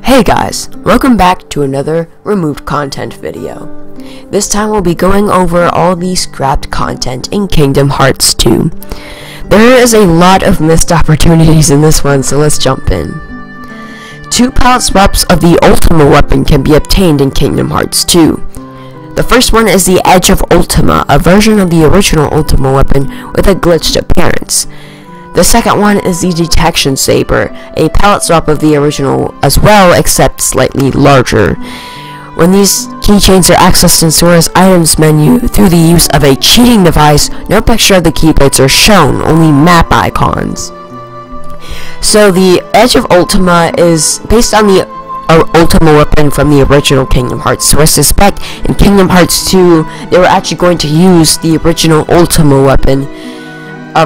Hey guys, welcome back to another removed content video. This time we'll be going over all the scrapped content in Kingdom Hearts 2. There is a lot of missed opportunities in this one, so let's jump in. 2 palette swaps of the Ultima weapon can be obtained in Kingdom Hearts 2. The first one is the Edge of Ultima, a version of the original Ultima weapon with a glitched appearance. The second one is the Detection Saber, a palette swap of the original as well, except slightly larger. When these keychains are accessed in Sora's items menu through the use of a cheating device, no picture of the keyblades are shown, only map icons. So the Edge of Ultima is based on the Ultima weapon from the original Kingdom Hearts, so I suspect in Kingdom Hearts 2 they were actually going to use the original Ultima weapon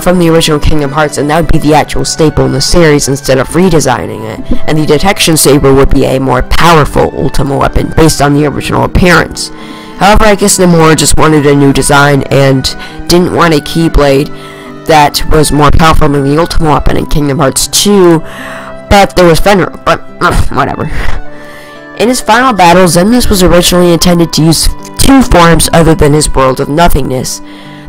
from the original Kingdom Hearts, and that would be the actual staple in the series instead of redesigning it. And the Detection Saber would be a more powerful Ultima weapon based on the original appearance. However, I guess Nomura just wanted a new design and didn't want a Keyblade that was more powerful than the Ultima weapon in Kingdom Hearts 2, but there was Fenrir, but whatever. In his final battle, Xemnas was originally intended to use 2 forms other than his World of Nothingness.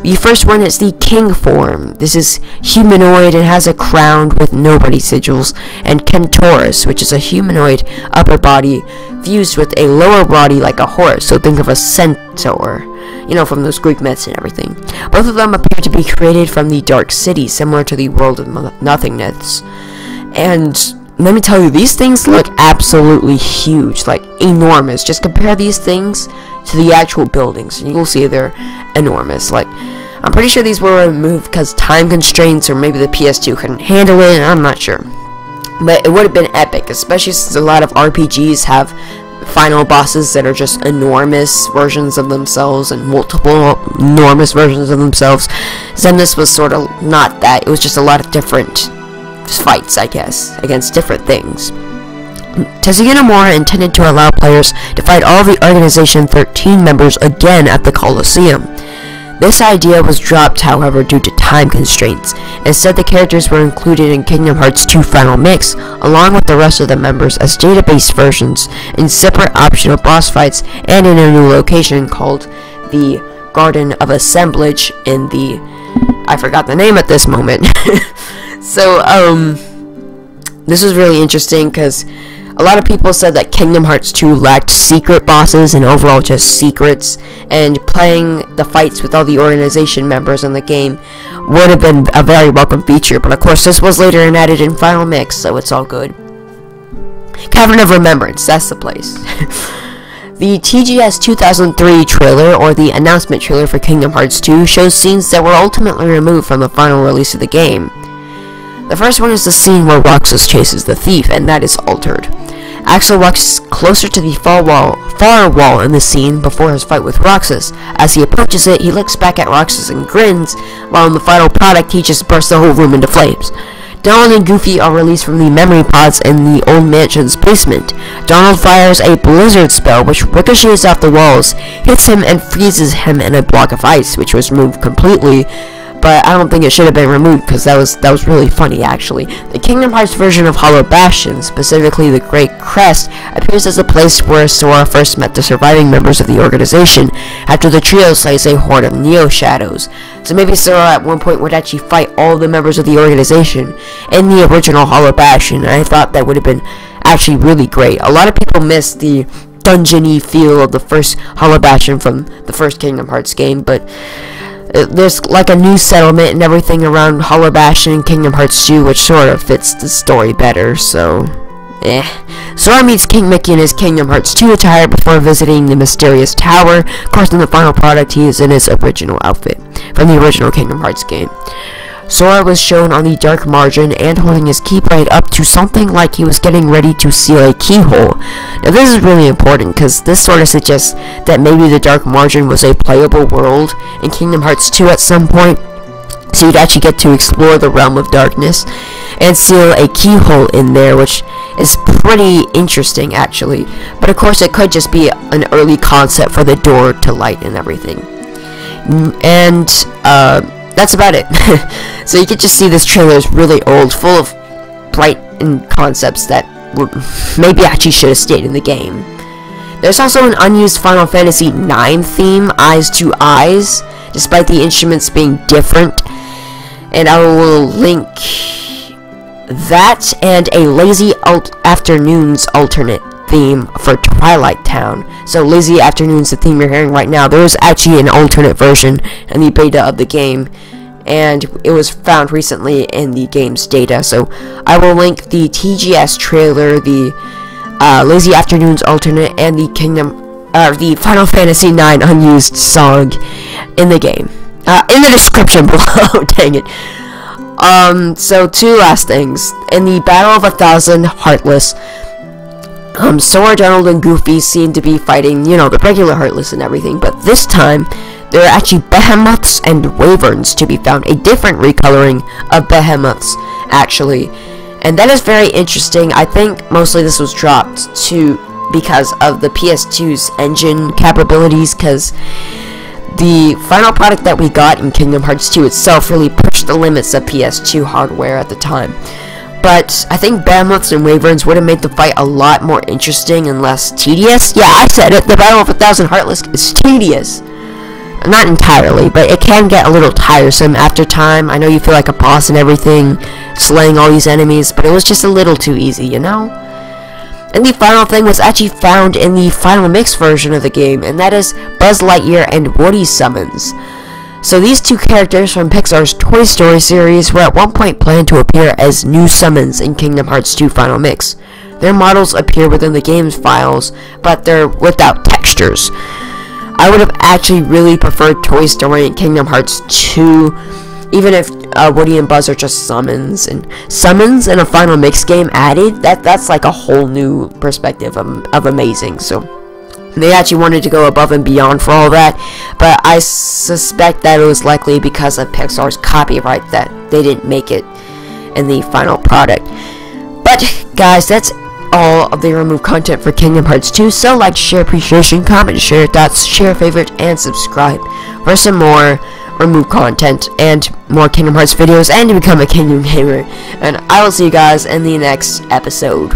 The first one is the King form. This is humanoid and has a crown with nobody sigils, and Kentaurus, which is a humanoid upper body fused with a lower body like a horse, so think of a centaur, you know, from those Greek myths and everything. Both of them appear to be created from the Dark City, similar to the World of Nothingness. And let me tell you, these things look absolutely huge, like enormous. Just compare these things to the actual buildings, and you'll see they're enormous. Like, I'm pretty sure these were removed because time constraints, or maybe the PS2 couldn't handle it, I'm not sure. But it would have been epic, especially since a lot of RPGs have final bosses that are just enormous versions of themselves and multiple enormous versions of themselves. Xemnas was sort of not that. It was just a lot of different fights, I guess, against different things. Tetsuya Nomura intended to allow players to fight all the Organization 13 members again at the Colosseum. This idea was dropped, however, due to time constraints. Instead, the characters were included in Kingdom Hearts 2 Final Mix, along with the rest of the members as database versions, in separate optional boss fights, and in a new location called the Garden of Assemblage in the... I forgot the name at this moment. So, this was really interesting because a lot of people said that Kingdom Hearts 2 lacked secret bosses and overall just secrets, and playing the fights with all the organization members in the game would have been a very welcome feature, but of course this was later added in Final Mix, so it's all good. Cavern of Remembrance, that's the place. The TGS 2003 trailer, or the announcement trailer for Kingdom Hearts 2, shows scenes that were ultimately removed from the final release of the game. The first one is the scene where Roxas chases the thief, and that is altered. Axel walks closer to the far wall in the scene before his fight with Roxas. As he approaches it, he looks back at Roxas and grins, while in the final product he just bursts the whole room into flames. Donald and Goofy are released from the memory pods in the old mansion's basement. Donald fires a blizzard spell which ricochets off the walls, hits him, and freezes him in a block of ice, which was removed completely. But I don't think it should have been removed because that was really funny, actually. The Kingdom Hearts version of Hollow Bastion, specifically the Great Crest, appears as a place where Sora first met the surviving members of the organization after the trio slays a horde of Neo Shadows. So maybe Sora at one point would actually fight all the members of the organization in the original Hollow Bastion, and I thought that would have been actually really great. A lot of people miss the dungeon-y feel of the first Hollow Bastion from the first Kingdom Hearts game, but there's like a new settlement and everything around Hollow Bastion and Kingdom Hearts 2, which sort of fits the story better, so Sora meets King Mickey in his Kingdom Hearts 2 attire before visiting the mysterious tower. Of course, in the final product, he is in his original outfit from the original Kingdom Hearts game. Sora was shown on the dark margin and holding his keyblade up to something like he was getting ready to seal a keyhole. Now this is really important because this sort of suggests that maybe the dark margin was a playable world in Kingdom Hearts 2 at some point, so you'd actually get to explore the realm of darkness and seal a keyhole in there, which is pretty interesting actually. But of course it could just be an early concept for the door to light and everything. And that's about it. So you can just see this trailer is really old, full of bright and concepts that maybe actually should have stayed in the game. There's also an unused Final Fantasy IX theme, Eyes to Eyes, despite the instruments being different. And I will link that and a Lazy Afternoons alternate theme for Twilight Town. So Lazy Afternoons, the theme you're hearing right now, there was actually an alternate version in the beta of the game, and it was found recently in the game's data. So I will link the TGS trailer, the Lazy Afternoons alternate, and the Final Fantasy IX unused song in the game, in the description below. Dang it. So two last things. In the Battle of 1,000 Heartless, Sora, Donald, and Goofy seem to be fighting, the regular Heartless and everything, but this time, there are actually behemoths and wyverns to be found, a different recoloring of behemoths, actually, and that is very interesting. I think mostly this was dropped because of the PS2's engine capabilities, because the final product that we got in Kingdom Hearts 2 itself really pushed the limits of PS2 hardware at the time. But I think behemoths and wyverns would have made the fight a lot more interesting and less tedious. Yeah, I said it, the Battle of 1,000 Heartless is tedious. Not entirely, but it can get a little tiresome after time. I know you feel like a boss and everything, slaying all these enemies, but it was just a little too easy, And the final thing was actually found in the final mix version of the game, and that is Buzz Lightyear and Woody summons. So these two characters from Pixar's Toy Story series were at one point planned to appear as new summons in Kingdom Hearts 2 Final Mix. Their models appear within the game's files, but they're without textures. I would have actually really preferred Toy Story and Kingdom Hearts 2, even if Woody and Buzz are just summons. And summons in a Final Mix game added, that's like a whole new perspective of amazing. So they actually wanted to go above and beyond for all that, but I suspect that it was likely because of Pixar's copyright that they didn't make it in the final product. But guys, that's all of the removed content for Kingdom Hearts 2, so like, share, appreciation, comment, share your thoughts, share, favorite, and subscribe for some more removed content and more Kingdom Hearts videos and to become a Kingdom Gamer. And I will see you guys in the next episode.